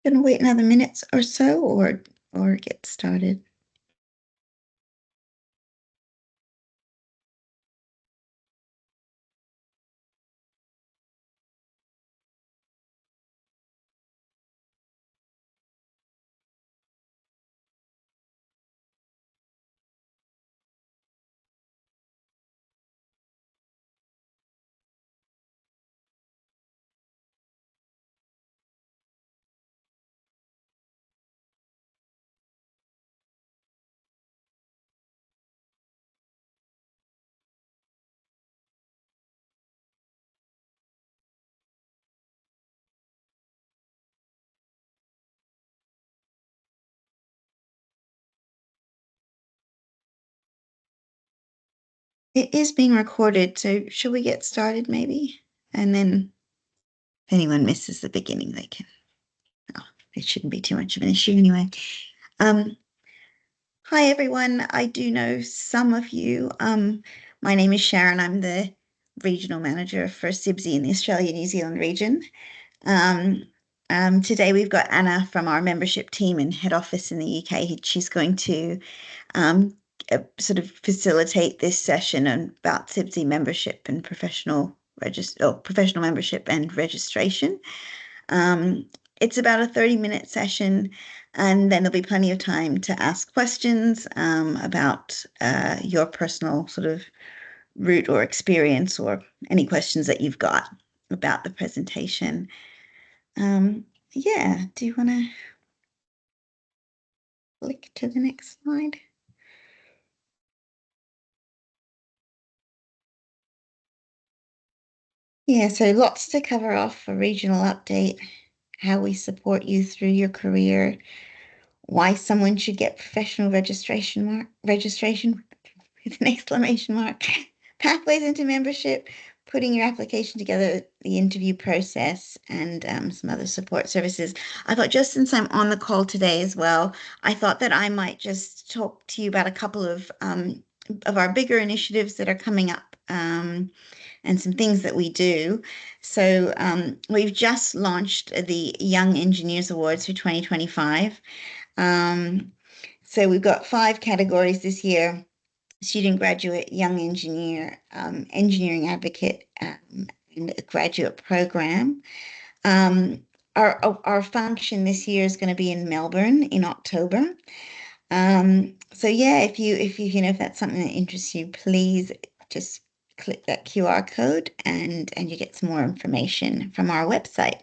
Gonna wait another minute or so, or get started. It is being recorded, so should we get started maybe? And then if anyone misses the beginning, they can. Oh, it shouldn't be too much of an issue anyway. Hi everyone. I do know some of you. My name is Sharon. I'm the regional manager for CIBSE in the Australia-New Zealand region. Today we've got Anna from our membership team in head office in the UK. She's going to sort of facilitate this session about CIBSE membership and professional membership and registration. It's about a 30-minute session, and then there'll be plenty of time to ask questions about your personal sort of route or experience, or any questions that you've got about the presentation. Yeah, do you want to click to the next slide? Yeah, so lots to cover off: a regional update, how we support you through your career, why someone should get professional registration with an exclamation mark, pathways into membership, putting your application together, the interview process, and some other support services. I thought, just since I'm on the call today as well, I thought that I might just talk to you about a couple of our bigger initiatives that are coming up, and some things that we do. So we've just launched the Young Engineers Awards for 2025. So we've got 5 categories this year: student, graduate, young engineer, engineering advocate, and a graduate program. Our function this year is going to be in Melbourne in October. So yeah, if that's something that interests you, please just click that QR code and you get some more information from our website.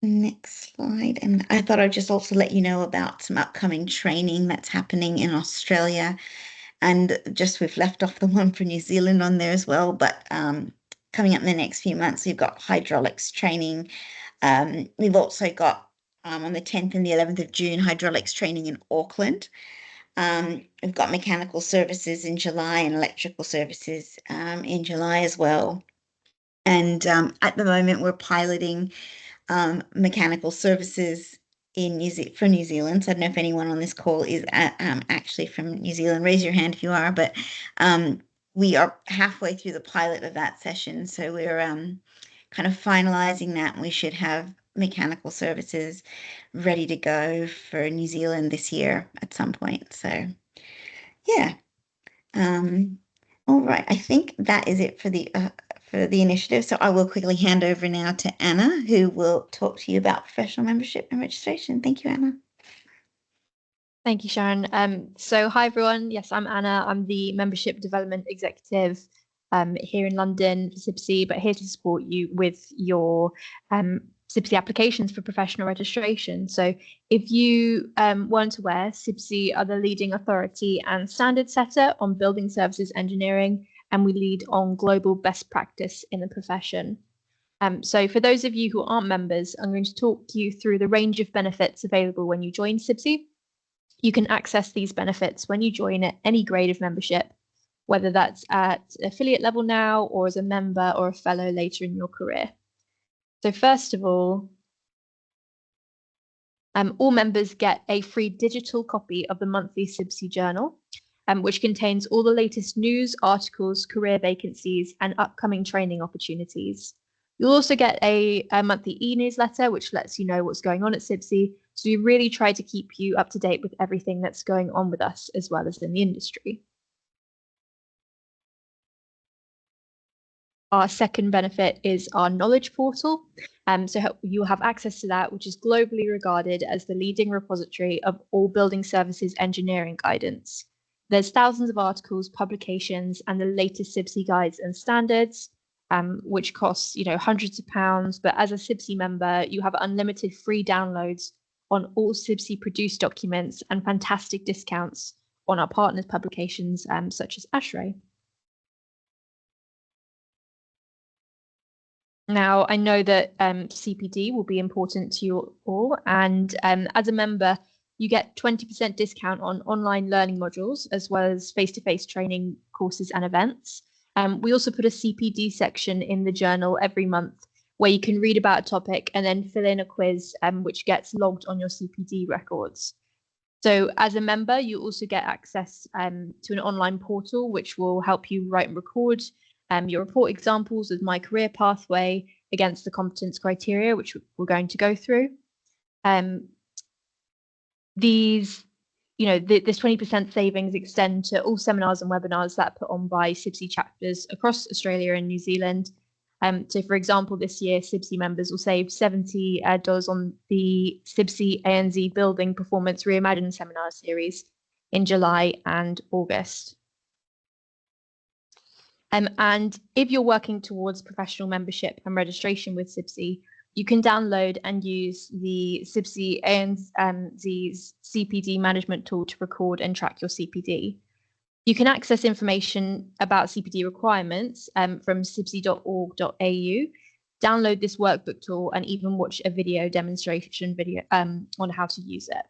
Next slide. And I thought I'd just also let you know about some upcoming training that's happening in Australia. And just we've left off the one for New Zealand on there as well. But coming up in the next few months, we've got hydraulics training. We've also got on the 10th and the 11th of June, hydraulics training in Auckland. We've got mechanical services in July and electrical services in July as well. And at the moment, we're piloting mechanical services for New Zealand. So I don't know if anyone on this call is actually from New Zealand. Raise your hand if you are. But we are halfway through the pilot of that session, so we're kind of finalizing that, and we should have mechanical services ready to go for New Zealand this year at some point. So yeah. All right, I think that is it for the initiative. So I will quickly hand over now to Anna, who will talk to you about professional membership and registration. Thank you, Anna. Thank you, Sharon. So hi, everyone. Yes, I'm Anna. I'm the Membership Development Executive here in London for CIBSE, but here to support you with your CIBSE applications for professional registration. So if you weren't aware, CIBSE are the leading authority and standard setter on building services engineering, and we lead on global best practice in the profession. So for those of you who aren't members, I'm going to talk you through the range of benefits available when you join CIBSE. You can access these benefits when you join at any grade of membership, whether that's at affiliate level now or as a member or a fellow later in your career. So first of all members get a free digital copy of the monthly CIBSE journal, which contains all the latest news, articles, career vacancies, and upcoming training opportunities. You'll also get a monthly e-newsletter, which lets you know what's going on at CIBSE. So we really try to keep you up to date with everything that's going on with us, as well as in the industry. Our second benefit is our knowledge portal. So you'll have access to that, which is globally regarded as the leading repository of all building services engineering guidance. There's thousands of articles, publications, and the latest CIBSE guides and standards, which costs hundreds of pounds. But as a CIBSE member, you have unlimited free downloads on all CIBSE produced documents and fantastic discounts on our partners' publications, such as ASHRAE. Now, I know that CPD will be important to you all, and as a member, you get 20% discount on online learning modules, as well as face-to-face training courses and events. We also put a CPD section in the journal every month where you can read about a topic and then fill in a quiz, which gets logged on your CPD records. So as a member, you also get access to an online portal, which will help you write and record your report examples with my career pathway against the competence criteria, which we're going to go through. This 20% savings extend to all seminars and webinars that are put on by CIBSE chapters across Australia and New Zealand. So for example, this year, CIBSE members will save $70 on the CIBSE ANZ Building Performance Reimagined seminar series in July and August. And if you're working towards professional membership and registration with CIBSE, you can download and use the CIBSE ANZ's CPD management tool to record and track your CPD. You can access information about CPD requirements from cibse.org.au, download this workbook tool, and even watch a video demonstration video on how to use it.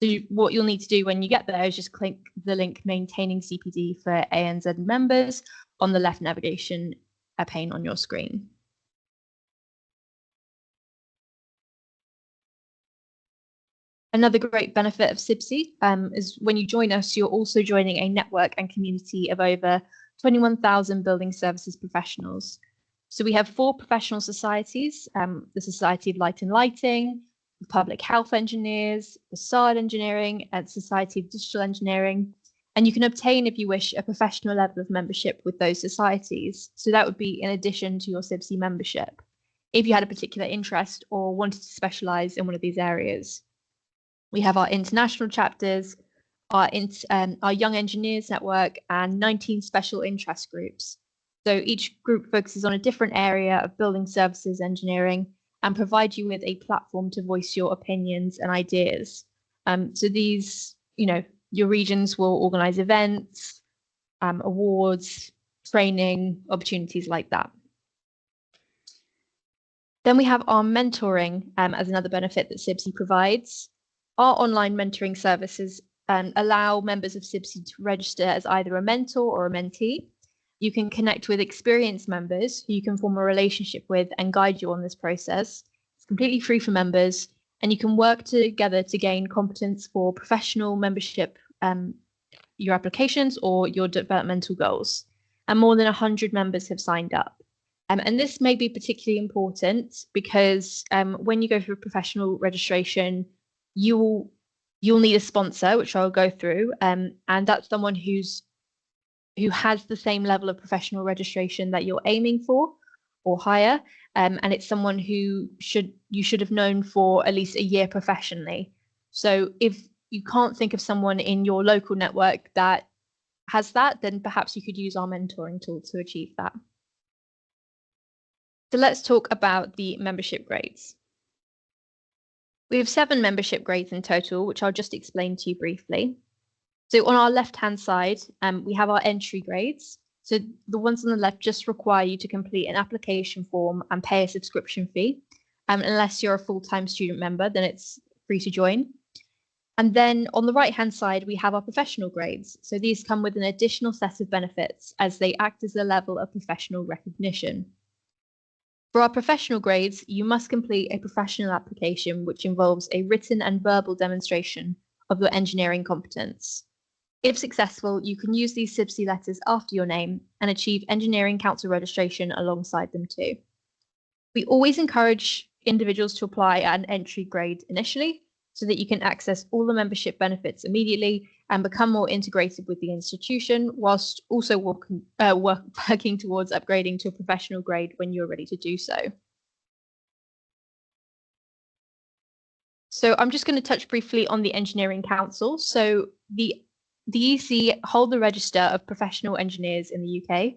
So what you'll need to do when you get there is just click the link Maintaining CPD for ANZ members on the left navigation pane on your screen. Another great benefit of CIBSE is when you join us, you're also joining a network and community of over 21,000 building services professionals. So we have 4 professional societies, the Society of Light and Lighting, Public Health Engineers, Facade Engineering, and Society of Digital Engineering. And you can obtain, if you wish, a professional level of membership with those societies. So that would be in addition to your CIBSE membership, if you had a particular interest or wanted to specialise in one of these areas. We have our international chapters, our Young Engineers Network, and 19 special interest groups. So each group focuses on a different area of building services engineering and provide you with a platform to voice your opinions and ideas. So these, your regions will organise events, awards, training, opportunities like that. Then we have our mentoring as another benefit that CIBSE provides. Our online mentoring services allow members of CIBSE to register as either a mentor or a mentee. You can connect with experienced members who you can form a relationship with and guide you on this process. It's completely free for members, and you can work together to gain competence for professional membership, your applications or your developmental goals. And more than 100 members have signed up. And this may be particularly important because when you go through professional registration, you'll need a sponsor, which I'll go through, and that's someone who has the same level of professional registration that you're aiming for or higher, and it's someone who you should have known for at least a year professionally. So if you can't think of someone in your local network that has that, then perhaps you could use our mentoring tool to achieve that. So let's talk about the membership grades. We have 7 membership grades in total, which I'll just explain to you briefly. So on our left-hand side, we have our entry grades. So the ones on the left just require you to complete an application form and pay a subscription fee. Unless you're a full-time student member, then it's free to join. And then on the right-hand side, we have our professional grades. So these come with an additional set of benefits as they act as a level of professional recognition. For our professional grades, you must complete a professional application which involves a written and verbal demonstration of your engineering competence. If successful, you can use these CIBSE letters after your name and achieve Engineering Council registration alongside them too. We always encourage individuals to apply at an entry grade initially so that you can access all the membership benefits immediately and become more integrated with the institution, whilst also working towards upgrading to a professional grade when you're ready to do so. So I'm just going to touch briefly on the Engineering Council. So the EC hold the register of professional engineers in the UK.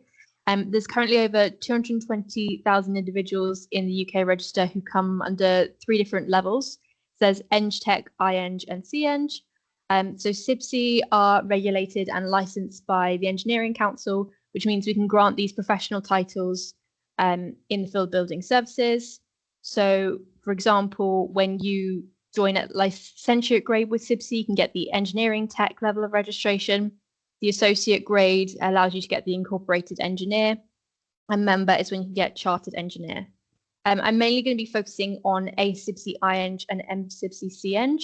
There's currently over 220,000 individuals in the UK register who come under 3 different levels. There's Eng Tech, IEng, and CEng. So CIBSE are regulated and licensed by the Engineering Council, which means we can grant these professional titles in the field building services. So, for example, when you join at licentiate grade with CIBSE, you can get the engineering tech level of registration. The associate grade allows you to get the incorporated engineer. And member is when you can get chartered engineer. I'm mainly going to be focusing on CIBSE IEng and MCIBSE CEng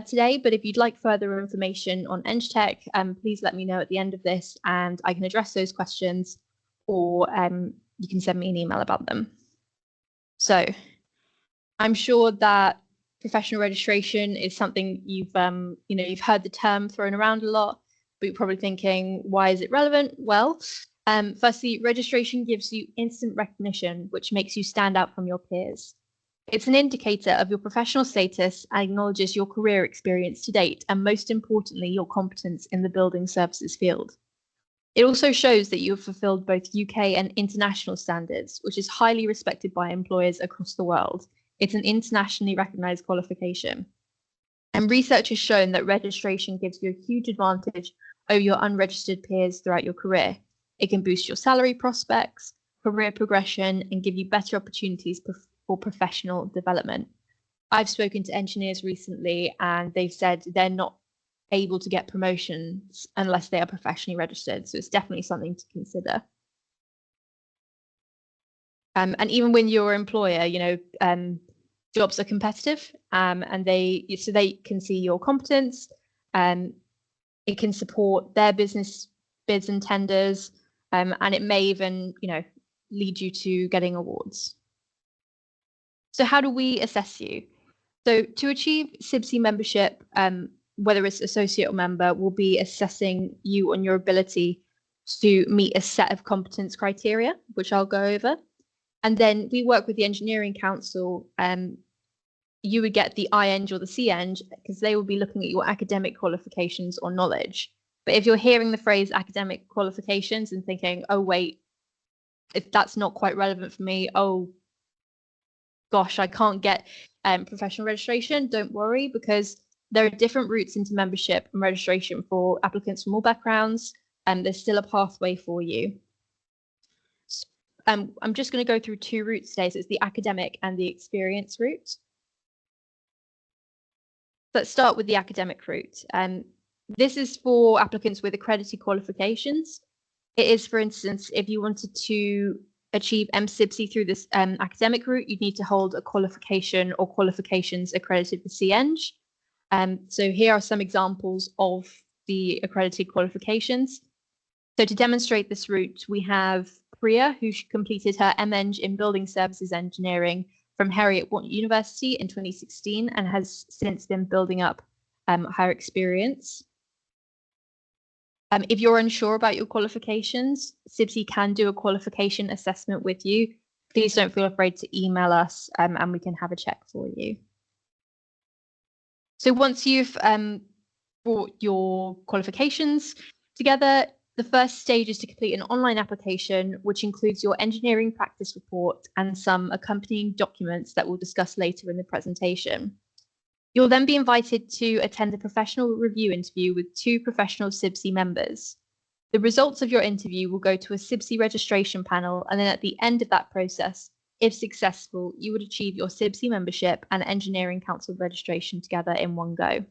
today, but if you'd like further information on EngTech, please let me know at the end of this and I can address those questions, or you can send me an email about them. So I'm sure that professional registration is something you've heard the term thrown around a lot, but you're probably thinking, why is it relevant? Well, firstly, registration gives you instant recognition, which makes you stand out from your peers. It's an indicator of your professional status and acknowledges your career experience to date, and most importantly, your competence in the building services field. It also shows that you have fulfilled both UK and international standards, which is highly respected by employers across the world. It's an internationally recognized qualification. And research has shown that registration gives you a huge advantage over your unregistered peers throughout your career. It can boost your salary prospects, career progression, and give you better opportunities for professional development. I've spoken to engineers recently and they've said they're not able to get promotions unless they are professionally registered. So it's definitely something to consider. And even when your employer, jobs are competitive, and they can see your competence, and it can support their business bids and tenders, and it may even, lead you to getting awards. So how do we assess you? So to achieve CIBSE membership, whether it's associate or member, we'll be assessing you on your ability to meet a set of competence criteria, which I'll go over. And then we work with the Engineering Council. You would get the IEng or the CEng because they will be looking at your academic qualifications or knowledge. But if you're hearing the phrase academic qualifications and thinking, oh, wait, if that's not quite relevant for me, oh, gosh, I can't get professional registration, don't worry, because there are different routes into membership and registration for applicants from all backgrounds, and there's still a pathway for you. I'm just going to go through 2 routes today. So it's the academic and the experience route. Let's start with the academic route. This is for applicants with accredited qualifications. It is, for instance, if you wanted to achieve MCIBSE through this academic route, you'd need to hold a qualification or qualifications accredited for CEng. So here are some examples of the accredited qualifications. So to demonstrate this route, we have Priya, who completed her MEng in Building Services Engineering from Heriot-Watt University in 2016 and has since been building up her experience. If you're unsure about your qualifications, CIBSE can do a qualification assessment with you. Please don't feel afraid to email us and we can have a check for you. So once you've brought your qualifications together, the first stage is to complete an online application, which includes your engineering practice report and some accompanying documents that we'll discuss later in the presentation. You'll then be invited to attend a professional review interview with 2 professional CIBSE members. The results of your interview will go to a CIBSE registration panel, and then at the end of that process, if successful, you would achieve your CIBSE membership and Engineering Council registration together in one go.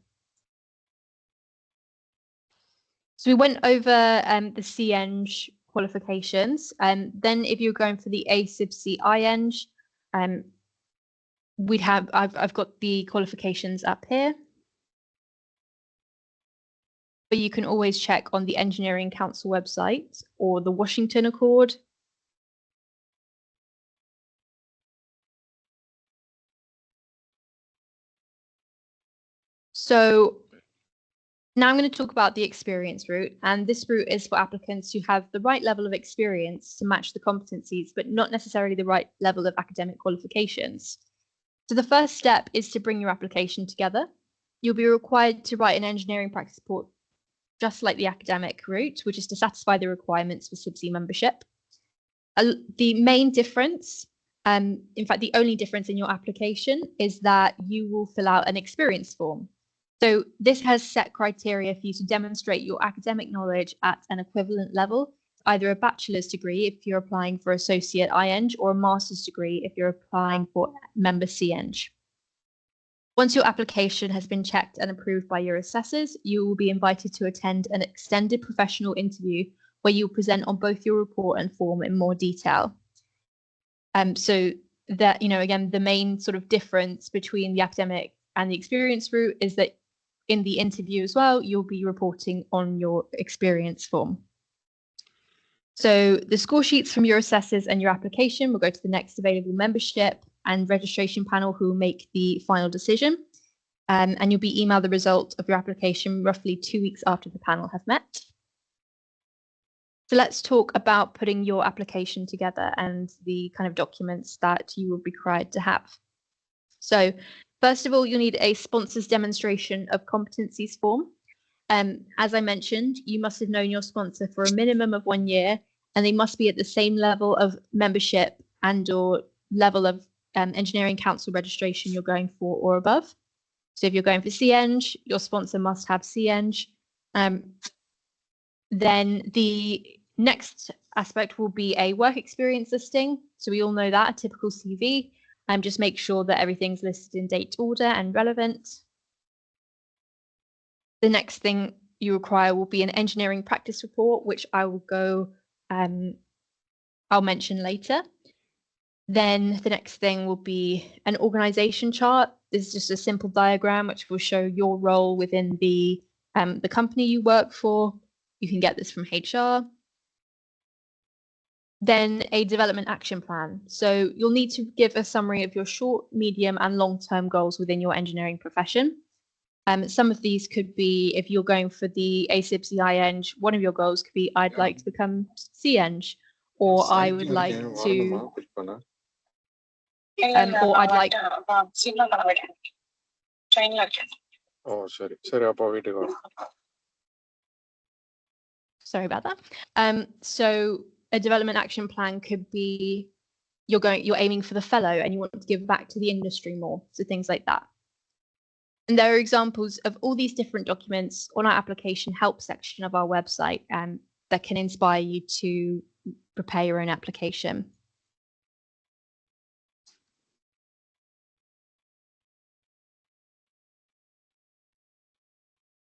So we went over the CEng qualifications, and then if you're going for the CIBSE IEng, I've got the qualifications up here, but you can always check on the Engineering Council website or the Washington Accord. So now I'm going to talk about the experience route, and this route is for applicants who have the right level of experience to match the competencies, but not necessarily the right level of academic qualifications. So the first step is to bring your application together. You'll be required to write an engineering practice report, just like the academic route, which is to satisfy the requirements for CIBSE membership. The main difference, in fact, the only difference in your application is that you will fill out an experience form. So this has set criteria for you to demonstrate your academic knowledge at an equivalent level, either a bachelor's degree if you're applying for associate IEng or a master's degree if you're applying for member CEng. Once your application has been checked and approved by your assessors, you will be invited to attend an extended professional interview where you'll present on both your report and form in more detail. So that, again, the main sort of difference between the academic and the experience route is that in the interview as well, you'll be reporting on your experience form. So the score sheets from your assessors and your application will go to the next available membership and registration panel who will make the final decision. And you'll be emailed the result of your application roughly 2 weeks after the panel have met. So let's talk about putting your application together and the kind of documents that you will be required to have. So first of all, you'll need a sponsor's demonstration of competencies form. As I mentioned, you must have known your sponsor for a minimum of 1 year, and they must be at the same level of membership and or level of engineering council registration you're going for or above. So if you're going for CEng, your sponsor must have CEng. Then the next aspect will be a work experience listing. So we all know that, a typical CV. Just make sure that everything's listed in date order and relevant. The next thing you require will be an engineering practice report, which I will I'll mention later. Then the next thing will be an organization chart. This is just a simple diagram which will show your role within the company you work for. You can get this from HR. Then a development action plan. So you'll need to give a summary of your short, medium, and long-term goals within your engineering profession. Some of these could be, if you're going for the CIBSE IEng, one of your goals could be, I'd like to become CEng, or I would like to, or I'd like. Oh, sorry. Sorry about that. So a development action plan could be you're aiming for the fellow and you want to give back to the industry more. So things like that. And there are examples of all these different documents on our application help section of our website that can inspire you to prepare your own application.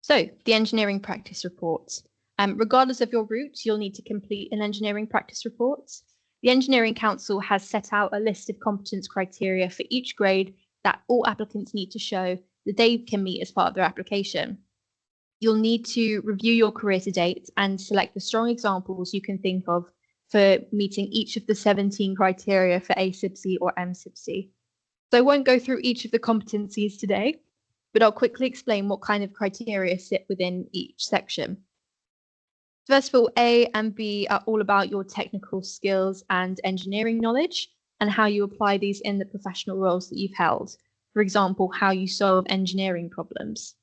So the engineering practice reports. Regardless of your route, you'll need to complete an engineering practice report. The Engineering Council has set out a list of competence criteria for each grade that all applicants need to show that they can meet as part of their application. You'll need to review your career to date and select the strong examples you can think of for meeting each of the 17 criteria for CIBSE or MCIBSE. So I won't go through each of the competencies today, but I'll quickly explain what kind of criteria sit within each section. First of all, A and B are all about your technical skills and engineering knowledge and how you apply these in the professional roles that you've held. For example, how you solve engineering problems.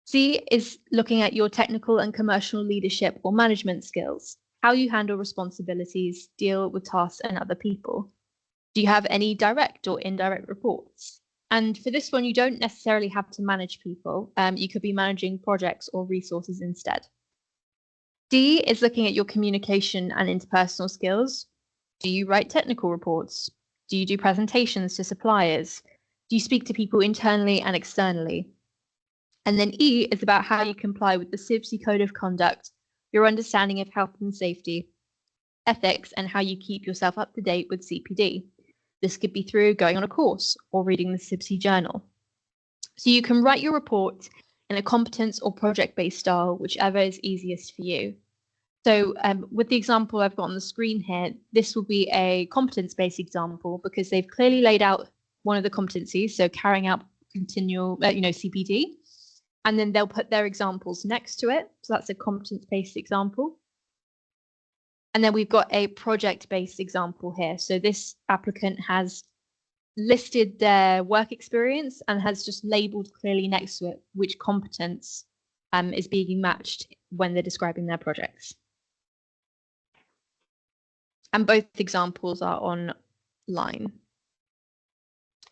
C is looking at your technical and commercial leadership or management skills, how you handle responsibilities, deal with tasks and other people. Do you have any direct or indirect reports? And for this one, you don't necessarily have to manage people. You could be managing projects or resources instead. D is looking at your communication and interpersonal skills. Do you write technical reports? Do you do presentations to suppliers? Do you speak to people internally and externally? And then E is about how you comply with the CIBSE Code of Conduct, your understanding of health and safety, ethics, and how you keep yourself up to date with CPD. This could be through going on a course or reading the CIBSE journal. So you can write your report in a competence or project-based style, whichever is easiest for you. So with the example I've got on the screen here, this will be a competence-based example because they've clearly laid out one of the competencies, so carrying out continual, CPD. and then they'll put their examples next to it. So that's a competence-based example. And then we've got a project-based example here. So this applicant has listed their work experience and has just labeled clearly next to it which competence is being matched when they're describing their projects. And both examples are online.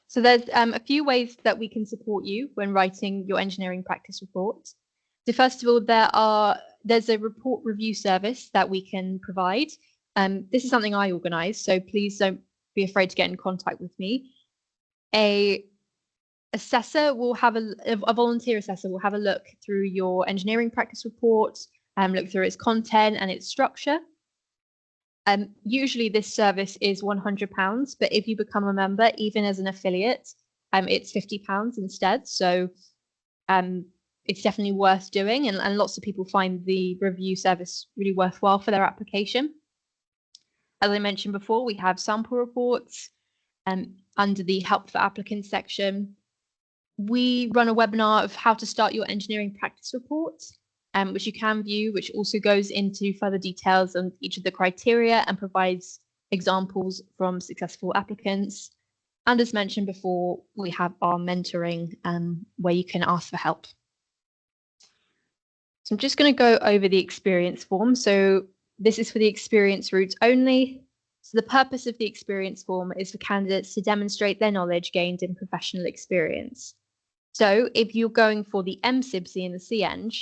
So there's a few ways that we can support you when writing your engineering practice report. So first of all, there's a report review service that we can provide. This is something I organise, so please don't be afraid to get in contact with me. A assessor will have a volunteer assessor will have a look through your engineering practice report, look through its content and its structure. Usually this service is £100, but if you become a member, even as an affiliate, it's £50 instead. So it's definitely worth doing, and lots of people find the review service really worthwhile for their application. As I mentioned before, we have sample reports under the Help for Applicants section. We run a webinar of how to start your engineering practice report, which you can view, which also goes into further details on each of the criteria and provides examples from successful applicants. And as mentioned before, we have our mentoring where you can ask for help. So I'm just going to go over the experience form. So this is for the experience route only. So the purpose of the experience form is for candidates to demonstrate their knowledge gained in professional experience. So if you're going for the MCIBSE and the CEng,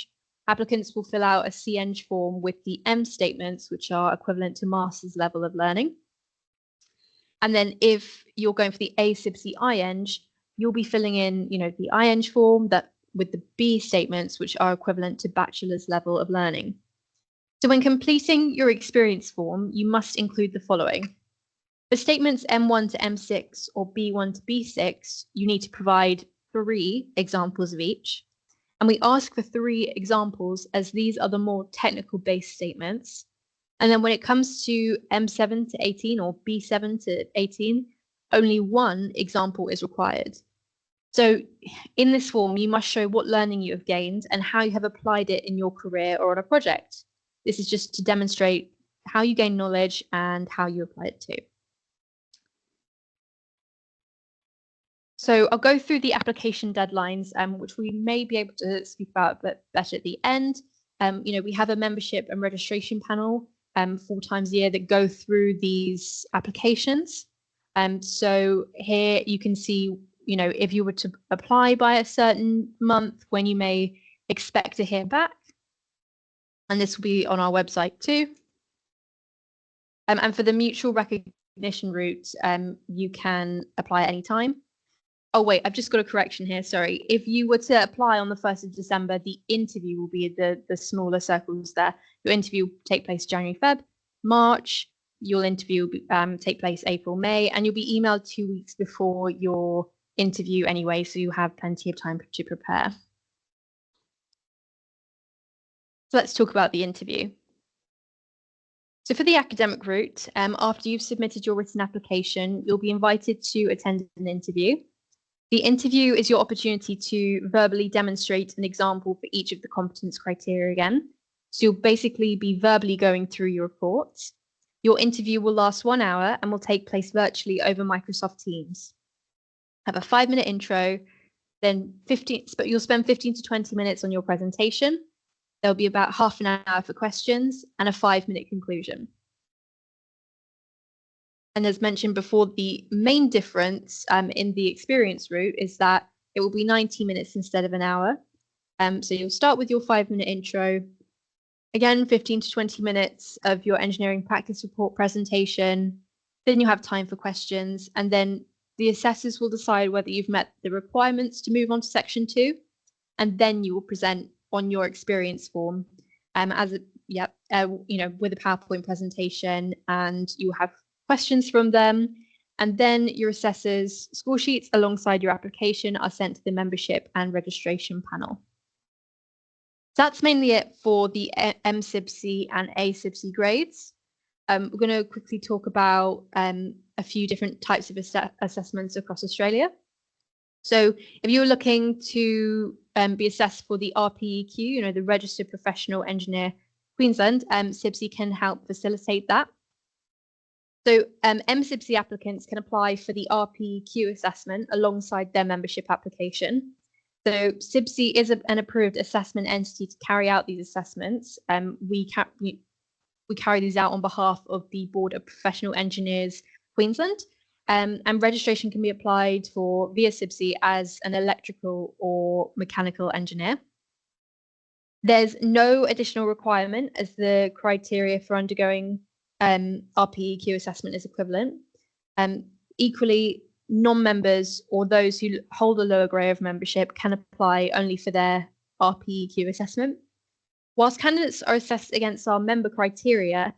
applicants will fill out a CEng form with the M statements, which are equivalent to master's level of learning. And then if you're going for the CIBSE IEng, you'll be filling in, the IEng form that with the B statements, which are equivalent to bachelor's level of learning. So when completing your experience form, you must include the following. For statements M1 to M6 or B1 to B6, you need to provide 3 examples of each. And we ask for 3 examples as these are the more technical based statements. And then when it comes to M7 to 18 or B7 to 18, only 1 example is required. So in this form, you must show what learning you have gained and how you have applied it in your career or on a project. This is just to demonstrate how you gain knowledge and how you apply it too. So I'll go through the application deadlines, which we may be able to speak about but better at the end. We have a membership and registration panel 4 times a year that go through these applications. So here you can see, if you were to apply by a certain month, when you may expect to hear back. And this will be on our website too. And for the mutual recognition route, you can apply at any time. Oh, wait, I've just got a correction here. Sorry. If you were to apply on the 1st of December, the interview will be the smaller circles there. Your interview will take place January, Feb, March. Your interview will take place April, May, and you'll be emailed 2 weeks before your interview anyway, so you have plenty of time to prepare. So let's talk about the interview. So for the academic route, after you've submitted your written application, you'll be invited to attend an interview. The interview is your opportunity to verbally demonstrate an example for each of the competence criteria again. So you'll basically be verbally going through your report. Your interview will last 1 hour and will take place virtually over Microsoft Teams. Have a 5-minute intro, then you'll spend 15 to 20 minutes on your presentation. There'll be about half an hour for questions and a 5-minute conclusion. And as mentioned before, the main difference in the experience route is that it will be 90 minutes instead of an hour. So you'll start with your 5-minute intro. Again, 15 to 20 minutes of your engineering practice report presentation. Then you have time for questions. And then the assessors will decide whether you've met the requirements to move on to section 2. And then you will present on your experience form with a PowerPoint presentation, and you have questions from them. And then your assessors' score sheets alongside your application are sent to the membership and registration panel. So that's mainly it for the MCIBSE and ACIBSE grades. We're going to quickly talk about a few different types of assessments across Australia. So if you're looking to be assessed for the RPEQ, you know, the Registered Professional Engineer Queensland, CIBSE can help facilitate that. So MCIBSE applicants can apply for the RPEQ assessment alongside their membership application. So CIBSE is an approved assessment entity to carry out these assessments. We carry these out on behalf of the Board of Professional Engineers Queensland, and registration can be applied for via CIBSE as an electrical or mechanical engineer. There's no additional requirement as the criteria for undergoing RPEQ assessment is equivalent. Equally, non-members or those who hold a lower grade of membership can apply only for their RPEQ assessment. Whilst candidates are assessed against our member criteria,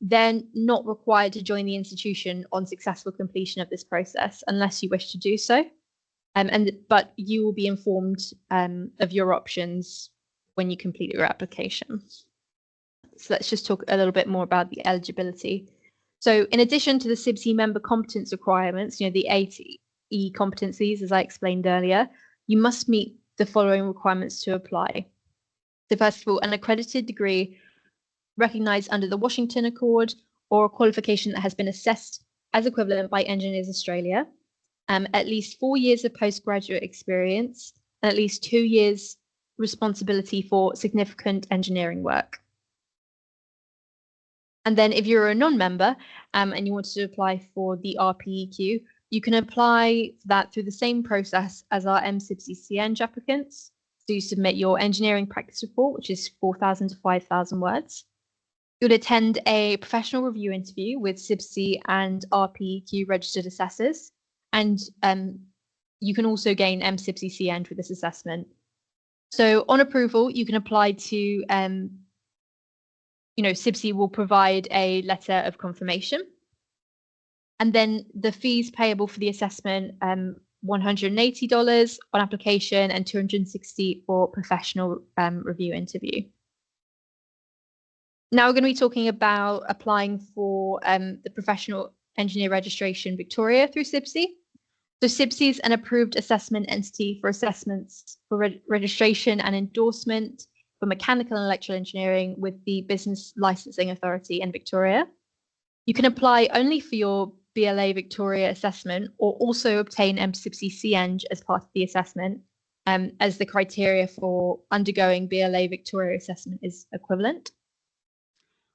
they're not required to join the institution on successful completion of this process unless you wish to do so. But you will be informed of your options when you complete your application. So let's just talk a little bit more about the eligibility. So in addition to the CIBSE member competence requirements, you know, the 8 E competencies, as I explained earlier, you must meet the following requirements to apply. So first of all, an accredited degree recognised under the Washington Accord or a qualification that has been assessed as equivalent by Engineers Australia, at least 4 years of postgraduate experience, and at least 2 years responsibility for significant engineering work. And then if you're a non-member and you want to apply for the RPEQ, you can apply for that through the same process as our MCIBSE CEng applicants. So you submit your engineering practice report, which is 4,000 to 5,000 words. You'll attend a professional review interview with CIBSE and RPEQ registered assessors. And you can also gain MCIBSE CEng with this assessment. So on approval, you can apply to CIBSE will provide a letter of confirmation. And then the fees payable for the assessment, $180 on application and $260 for professional review interview. Now we're going to be talking about applying for the Professional Engineer Registration Victoria through CIBSE. So CIBSE is an approved assessment entity for assessments for registration and endorsement for mechanical and electrical engineering with the Business Licensing Authority in Victoria. You can apply only for your BLA Victoria assessment or also obtain MCIBSE CEng as part of the assessment, as the criteria for undergoing BLA Victoria assessment is equivalent.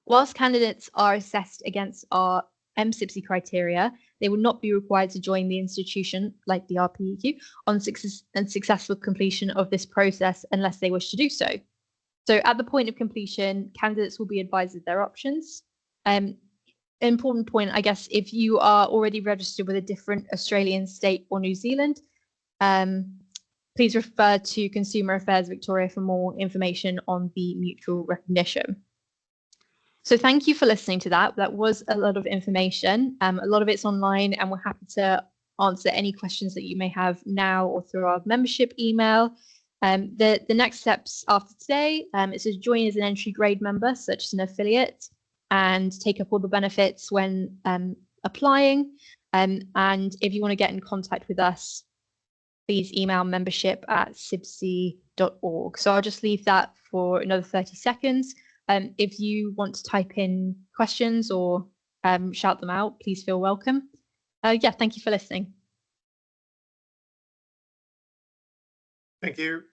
Whilst candidates are assessed against our MCIBSE criteria, they will not be required to join the institution like the RPEQ on successful completion of this process unless they wish to do so. So at the point of completion, candidates will be advised of their options. Important point, I guess, if you are already registered with a different Australian state or New Zealand, please refer to Consumer Affairs Victoria for more information on the mutual recognition. So thank you for listening to that. That was a lot of information. A lot of it's online, and we're happy to answer any questions that you may have now or through our membership email. The next steps after today is to join as an entry grade member, such as an affiliate, and take up all the benefits when applying. And if you want to get in contact with us, please email membership@cibse.org. So I'll just leave that for another 30 seconds. If you want to type in questions or shout them out, please feel welcome. Yeah, thank you for listening. Thank you.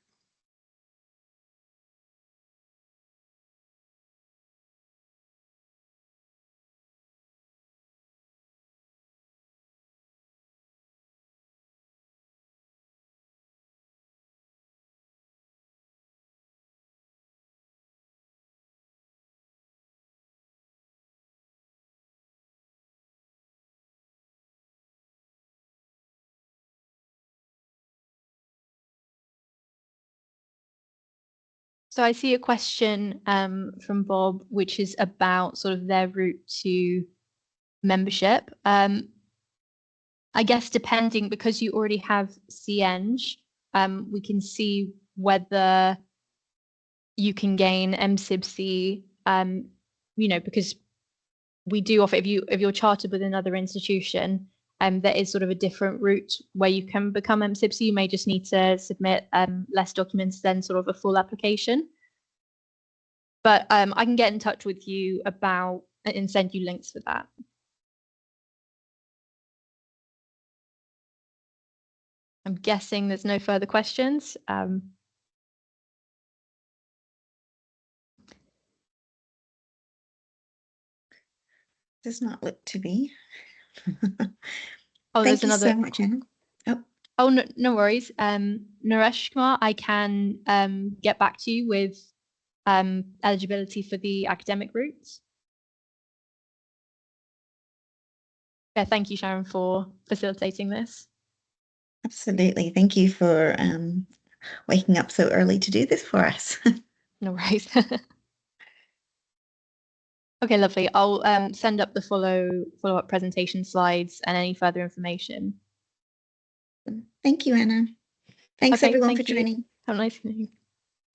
So I see a question from Bob, which is about sort of their route to membership. I guess depending, because you already have CEng, we can see whether you can gain MCIBSE, because we do offer, if you're chartered with another institution, there is sort of a different route where you can become MCIBSE. You may just need to submit less documents than sort of a full application. But I can get in touch with you about and send you links for that. I'm guessing there's no further questions. Does not look to be. Oh, Thank there's you another. so much, Anna. Oh, no, no worries. Naresh Kumar, I can get back to you with eligibility for the academic routes. Yeah, thank you, Sharon, for facilitating this. Absolutely. Thank you for waking up so early to do this for us. No worries. Okay, lovely. I'll send up the follow-up presentation slides and any further information. Thank you, Anna. Thanks Okay, everyone thank for you. joining. Have a nice evening.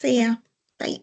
See ya. Bye.